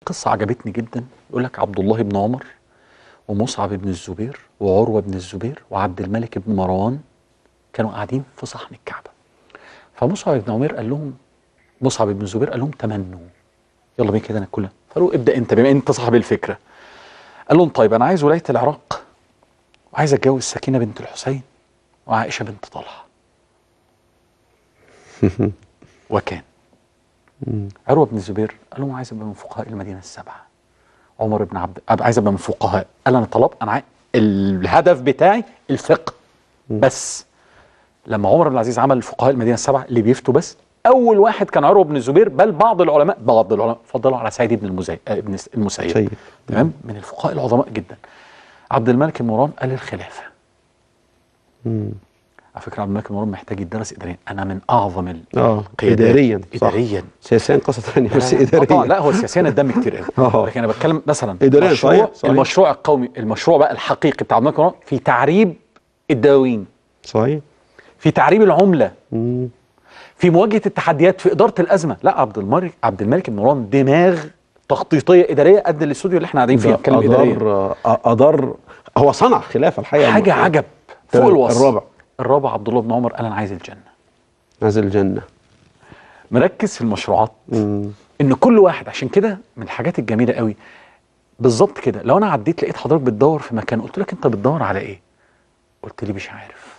قصة عجبتني جدا. يقول لك عبد الله بن عمر ومصعب بن الزبير وعروة بن الزبير وعبد الملك بن مروان كانوا قاعدين في صحن الكعبة. فمصعب بن عمر قال لهم، مصعب بن الزبير قال لهم تمنوا، يلا بينا كده ناكلها. فقالوا ابدأ انت بما انت صاحب الفكرة. قال لهم طيب انا عايز ولاية العراق وعايز اتجوز سكينة بنت الحسين وعائشة بنت طلحة. وكان عروة بن الزبير قال لهم عايز ابقى من فقهاء المدينة السبعة. عمر بن عايز ابقى من فقهاء. قال انا طلب، انا الهدف بتاعي الفقه بس. لما عمر بن العزيز عمل فقهاء المدينة السبعة اللي بيفتوا بس، اول واحد كان عروة بن الزبير، بل بعض العلماء فضلوا على سعيد بن المسيب. تمام، من الفقهاء العظماء جدا. عبد الملك بن مروان قال الخلافة. على فكرة عبد الملك بن مروان محتاج يدرس إداريا. أنا من أعظم القيادات إداريا سياسيا قصة ثانية بس إداريا. لا هو سياسيا الدم كتير قوي. لكن أنا بتكلم مثلا إداريا. صحيح. المشروع القومي، المشروع بقى الحقيقي بتاع عبد الملك بن مروان في تعريب الدواوين، صحيح، في تعريب العملة، في مواجهة التحديات، في إدارة الأزمة. لا عبد الملك بن مروان دماغ تخطيطية إدارية قد الاستوديو اللي احنا قاعدين فيه. أدار هو صنع خلافة الحقيقة، حاجة عجب فوق الوصف. الرابع عبد الله بن عمر قال أنا عايز الجنة. عايز الجنة. مركز في المشروعات. إن كل واحد، عشان كده من الحاجات الجميلة قوي بالظبط كده. لو أنا عديت لقيت حضرتك بتدور في مكان، قلت لك أنت بتدور على إيه؟ قلت لي مش عارف.